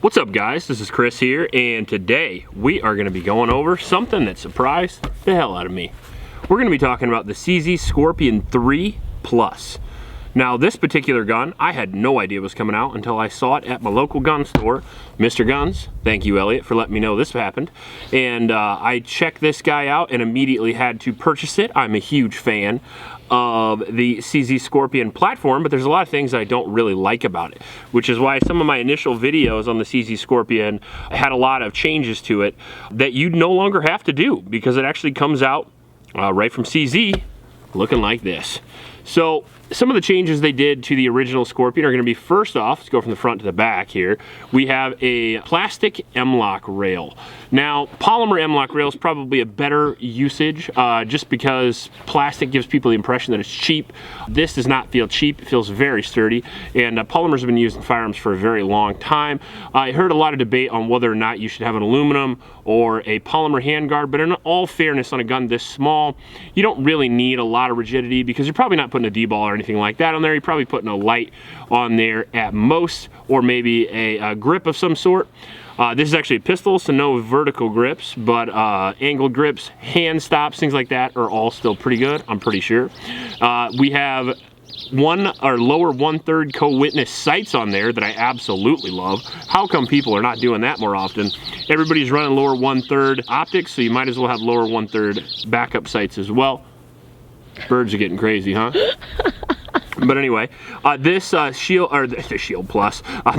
What's up guys, this is Chris here, and today we are going to be going over something that surprised the hell out of me. We're going to be talking about the CZ Scorpion 3 Plus. Now this particular gun, I had no idea was coming out until I saw it at my local gun store, Mr. Guns. Thank you Elliot for letting me know this happened. And I checked this guy out and immediately had to purchase it. I'm a huge fan of the CZ Scorpion platform, but there's a lot of things I don't really like about it, which is why some of my initial videos on the CZ Scorpion had a lot of changes to it that you no longer have to do, because it actually comes out right from CZ looking like this. So some of the changes they did to the original Scorpion are going to be, first off, let's go from the front to the back here. We have a plastic M-lock rail. Now, polymer M-lock rail is probably a better usage just because plastic gives people the impression that it's cheap. This does not feel cheap. It feels very sturdy, and polymers have been used in firearms for a very long time. I heard a lot of debate on whether or not you should have an aluminum or a polymer handguard, but in all fairness, on a gun this small, you don't really need a lot of rigidity because you're probably not putting a D-ball or anything like that on there. You're probably putting a light on there at most, or maybe a grip of some sort. This is actually a pistol, so no vertical grips, but angled grips, hand stops, things like that are all still pretty good, I'm pretty sure. We have lower 1/3 co-witness sights on there that I absolutely love. How come people are not doing that more often? Everybody's running lower 1/3 optics, so you might as well have lower 1/3 backup sights as well. Birds are getting crazy, huh? But anyway, this the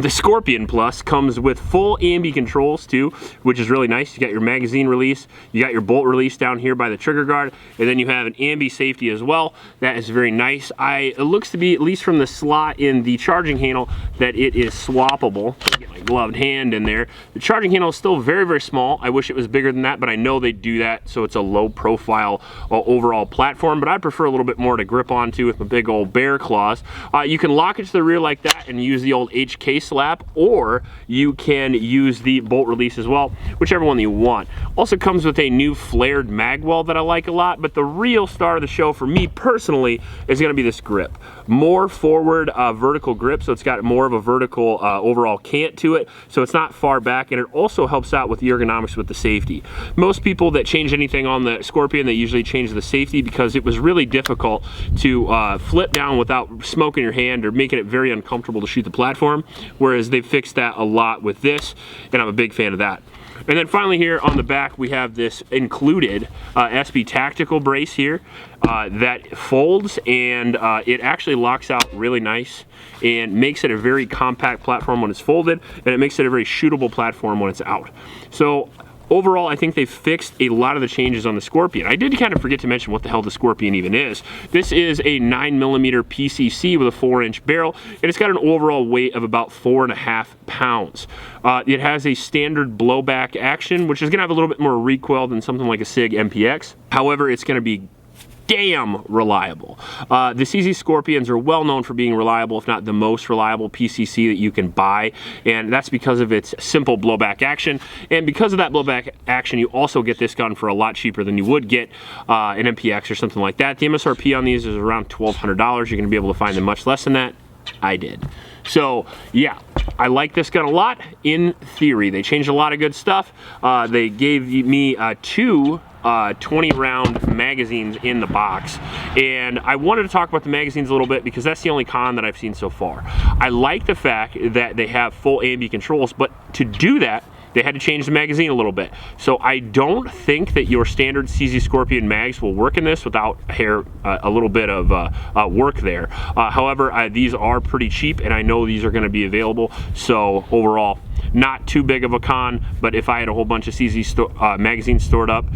Scorpion Plus comes with full ambi controls too, which is really nice. You got your magazine release, you got your bolt release down here by the trigger guard, and then you have an ambi safety as well. That is very nice. It looks to be, at least from the slot in the charging handle, that it is swappable. Get my gloved hand in there. The charging handle is still very, very small. I wish it was bigger than that, but I know they do that, so it's a low profile overall platform, but I prefer a little bit more to grip onto with my big old bear claws. You can lock it to the rear like that and use the old HK slap, or you can use the bolt release as well, whichever one you want. Also comes with a new flared mag well that I like a lot, but the real star of the show for me personally is going to be this grip. More forward vertical grip, so it's got more of a vertical overall cant to it, so it's not far back, and it also helps out with the ergonomics with the safety. Most people that change anything on the Scorpion, they usually change the safety because it was really difficult to flip down without smoke in your hand or making it very uncomfortable to shoot the platform, whereas they fixed that a lot with this, and I'm a big fan of that. And then finally here on the back we have this included SB tactical brace here that folds, and it actually locks out really nice and makes it a very compact platform when it's folded, and it makes it a very shootable platform when it's out. So overall, I think they've fixed a lot of the changes on the Scorpion. I did kind of forget to mention what the hell the Scorpion even is. This is a 9mm PCC with a 4-inch barrel, and it's got an overall weight of about 4.5 pounds. It has a standard blowback action, which is going to have a little bit more recoil than something like a SIG MPX. However, it's going to be damn reliable. The CZ Scorpions are well known for being reliable, if not the most reliable PCC that you can buy, and that's because of its simple blowback action. And because of that blowback action, you also get this gun for a lot cheaper than you would get an MPX or something like that. The MSRP on these is around $1,200. You're going to be able to find them much less than that. I did. So yeah, I like this gun a lot in theory. They changed a lot of good stuff. They gave me two 20-round magazines in the box, and I wanted to talk about the magazines a little bit because that's the only con that I've seen so far. I like the fact that they have full ambi controls, but to do that they had to change the magazine a little bit. So I don't think that your standard CZ Scorpion mags will work in this without a little bit of work there. However, these are pretty cheap, and I know these are going to be available, so overall not too big of a con. But if I had a whole bunch of CZ magazines stored up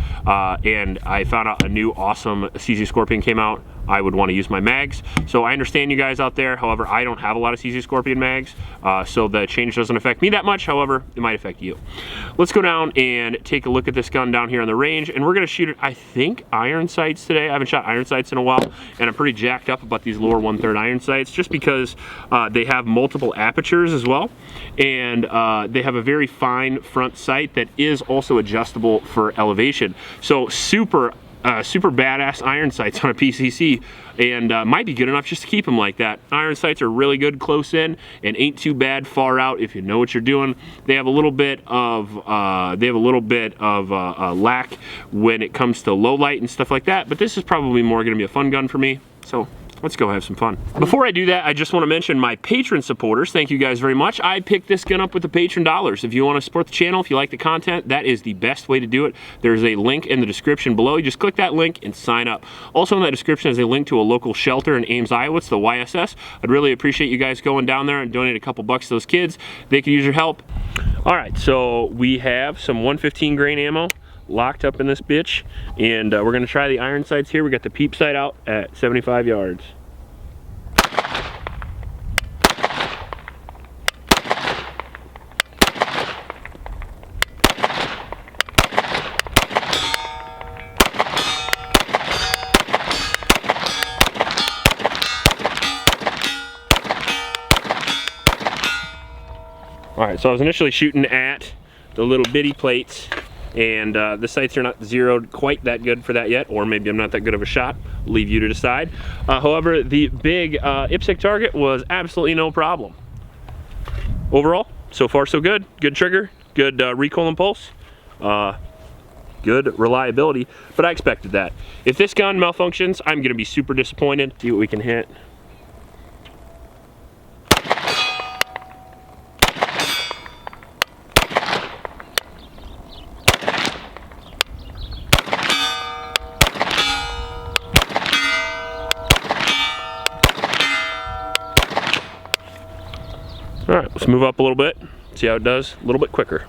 and I found out a new awesome CZ Scorpion came out, I would want to use my mags. So I understand you guys out there. However, I don't have a lot of CZ Scorpion mags, so the change doesn't affect me that much. However, it might affect you. Let's go down and take a look at this gun down here on the range, and we're going to shoot it, I think, iron sights today. I haven't shot iron sights in a while, and I'm pretty jacked up about these lower 1/3 iron sights just because they have multiple apertures as well, and they have a very fine front sight that is also adjustable for elevation. So super super badass iron sights on a PCC, and might be good enough just to keep them like that. Iron sights are really good close in and ain't too bad far out if you know what you're doing. They have a little bit of lack when it comes to low light and stuff like that, but this is probably more going to be a fun gun for me. So let's go have some fun. Before I do that, I just want to mention my patron supporters. Thank you guys very much. I picked this gun up with the patron dollars. If you want to support the channel, if you like the content, that is the best way to do it. There's a link in the description below. You just click that link and sign up. Also in that description is a link to a local shelter in Ames, Iowa. It's the YSS. I'd really appreciate you guys going down there and donate a couple bucks to those kids. They could use your help. All right, so we have some 115 grain ammo locked up in this bitch, and we're gonna try the iron sights here. We got the peep sight out at 75 yards. All right, so I was initially shooting at the little bitty plates, and the sights are not zeroed quite that good for that yet, or maybe I'm not that good of a shot. Leave you to decide. However, the big IPSC target was absolutely no problem. Overall, so far so good. Good trigger, good recoil and pulse, good reliability, but I expected that. If this gun malfunctions, I'm gonna be super disappointed. See what we can hit. All right, let's move up a little bit, see how it does a little bit quicker.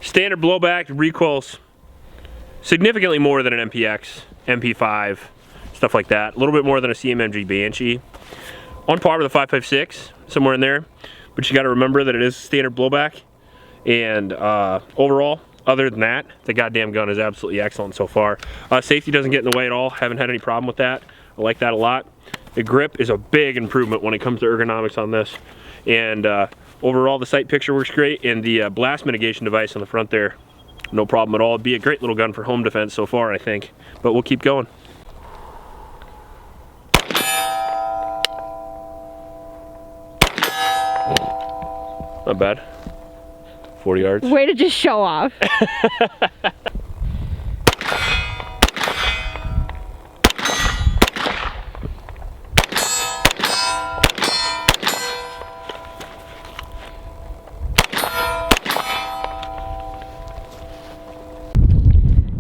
Standard blowback recoils significantly more than an MPX, MP5, stuff like that. A little bit more than a CMMG Banshee. On par with a 5.56, somewhere in there. But you got to remember that it is standard blowback. And overall, other than that, the goddamn gun is absolutely excellent so far. Safety doesn't get in the way at all. Haven't had any problem with that. I like that a lot. The grip is a big improvement when it comes to ergonomics on this. And overall, the sight picture works great, and the blast mitigation device on the front there, no problem at all. It'd be a great little gun for home defense so far, I think, but we'll keep going. Not bad. 40 yards. Way to just show off.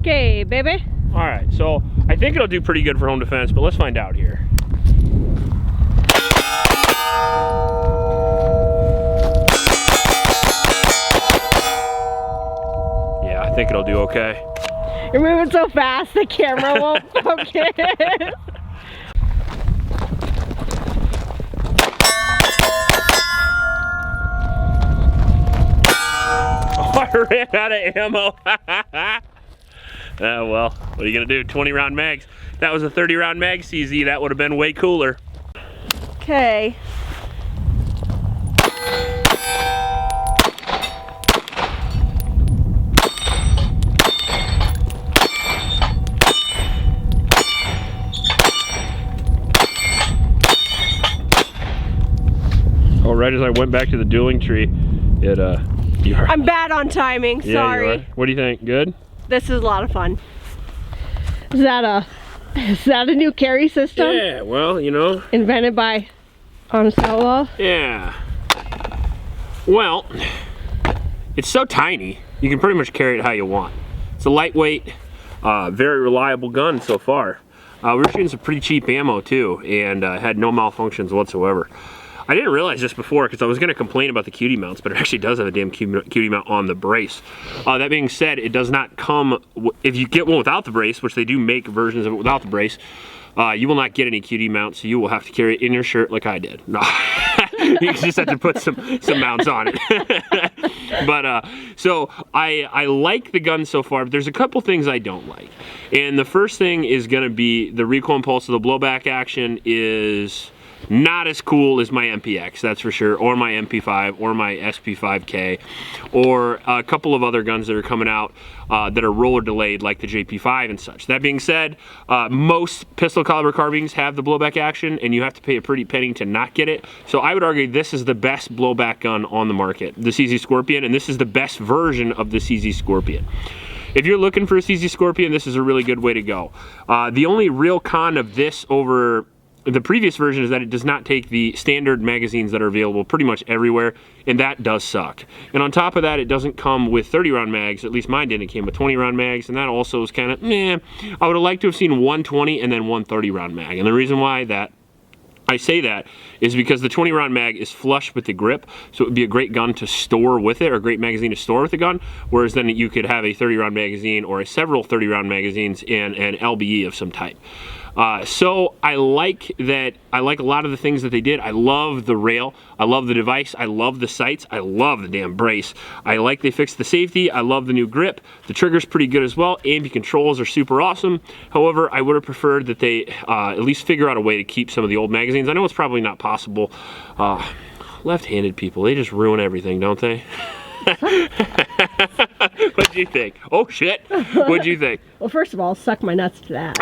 Okay, baby. All right, so I think it'll do pretty good for home defense, but let's find out here. Yeah, I think it'll do okay. You're moving so fast, the camera won't focus. I ran out of ammo. Well, what are you gonna do? 20 round mags. That was a 30 round mag CZ. That would have been way cooler. Okay. Oh, right as I went back to the dueling tree, I'm bad on timing, yeah, sorry. you are. What do you think? Good? This is a lot of fun. Is that a new carry system? Yeah, well, you know. Invented by Outlaw? Yeah. Well, it's so tiny, you can pretty much carry it how you want. It's a lightweight, very reliable gun so far. We were shooting some pretty cheap ammo too, and had no malfunctions whatsoever. I didn't realize this before because I was going to complain about the cutie mounts, but it actually does have a damn cutie mount on the brace. That being said, it does not come, if you get one without the brace, which they do make versions of it without the brace, you will not get any QD mounts, so you will have to carry it in your shirt like I did. No. You just have to put some mounts on it. But so I like the gun so far, but there's a couple things I don't like. And the first thing is going to be the recoil and pulse of the blowback action is not as cool as my MPX, that's for sure, or my MP5, or my SP5K, or a couple of other guns that are coming out that are roller delayed, like the JP5 and such. That being said, most pistol caliber carbines have the blowback action, and you have to pay a pretty penny to not get it. So I would argue this is the best blowback gun on the market, the CZ Scorpion, and this is the best version of the CZ Scorpion. If you're looking for a CZ Scorpion, this is a really good way to go. The only real con of this over the previous version is that it does not take the standard magazines that are available pretty much everywhere, and that does suck. And on top of that, it doesn't come with 30-round mags. At least mine didn't. It came with 20-round mags, and that also is kind of meh. I would have liked to have seen one 20 and then one 30-round mag. And the reason why I say that is because the 20-round mag is flush with the grip, so it would be a great gun to store with it, or a great magazine to store with the gun, whereas then you could have a 30-round magazine or several 30-round magazines and an LBE of some type. So I like a lot of the things that they did. I love the rail, I love the device, I love the sights, I love the damn brace. I like they fixed the safety, I love the new grip. The trigger's pretty good as well. AMB controls are super awesome. However, I would have preferred that they at least figure out a way to keep some of the old magazines. I know it's probably not possible. Left-handed people, they just ruin everything, don't they? What'd you think? Oh shit, what'd you think? Well, first of all, suck my nuts to that.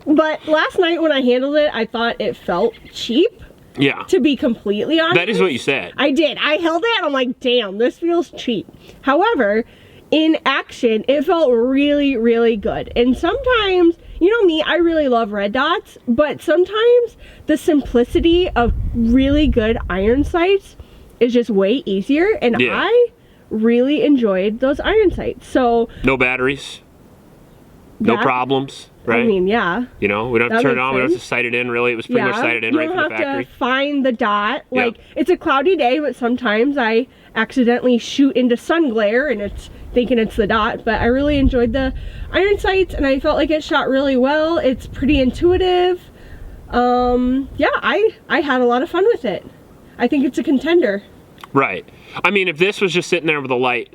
But last night when I handled it, I thought it felt cheap. Yeah. To be completely honest. That is what you said. I did. I held it and I'm like, damn, this feels cheap. However, in action, it felt really, really good. And sometimes, you know me, I really love red dots, but sometimes the simplicity of really good iron sights is just way easier, and yeah. I really enjoyed those iron sights. So no batteries, no problems, right? I mean, yeah. You know, we don't have to turn it on. We don't have to sight it in. Really, it was pretty much sighted in right from the factory. You don't have to find the dot. Like it's a cloudy day, but sometimes I accidentally shoot into sun glare, and it's thinking it's the dot. But I really enjoyed the iron sights, and I felt like it shot really well. It's pretty intuitive. Yeah, I had a lot of fun with it. I think it's a contender. Right. I mean, if this was just sitting there with a light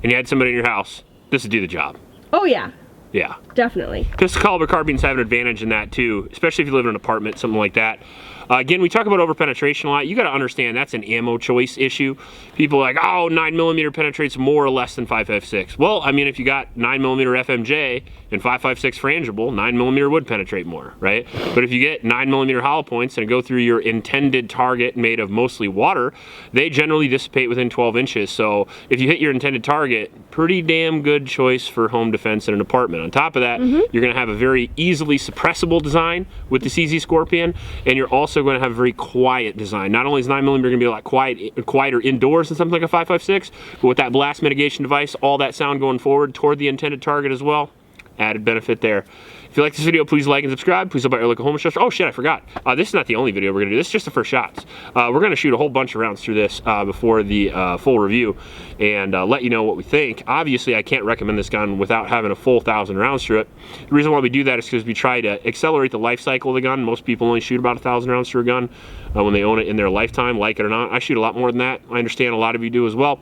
and you had somebody in your house, this would do the job. Oh, yeah. Yeah. Definitely. Pistol caliber carbines have an advantage in that too, especially if you live in an apartment, something like that. Again, we talk about over-penetration a lot. You got to understand that's an ammo choice issue. People are like, oh, 9mm penetrates more or less than 5.56. Well, I mean, if you got 9mm FMJ and 5.56 frangible, 9mm would penetrate more, right? But if you get 9mm hollow points and go through your intended target made of mostly water, they generally dissipate within 12 inches. So if you hit your intended target, pretty damn good choice for home defense in an apartment. On top of that, you're going to have a very easily suppressible design with the CZ Scorpion, and you're also going to have a very quiet design. Not only is 9mm going to be a lot quieter indoors than something like a 5.56, but with that blast mitigation device, all that sound going forward toward the intended target as well. Added benefit there. If you like this video, please like and subscribe. Please help out your local home instructor. Oh shit, I forgot. This is not the only video we're going to do. This is just the first shots. We're going to shoot a whole bunch of rounds through this before the full review and let you know what we think. Obviously, I can't recommend this gun without having a full 1,000 rounds through it. The reason why we do that is because we try to accelerate the life cycle of the gun. Most people only shoot about 1,000 rounds through a gun when they own it in their lifetime, like it or not. I shoot a lot more than that. I understand a lot of you do as well.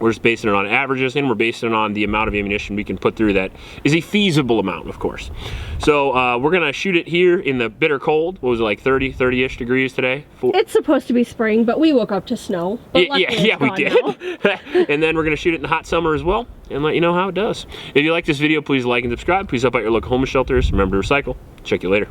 We're just basing it on averages, and we're basing it on the amount of ammunition we can put through that is a feasible amount, of course. So we're going to shoot it here in the bitter cold. What was it, like 30-ish degrees today? It's supposed to be spring, but we woke up to snow. Yeah, we did. And then we're going to shoot it in the hot summer as well and let you know how it does. If you like this video, please like and subscribe. Please help out your local homeless shelters. Remember to recycle. Check you later.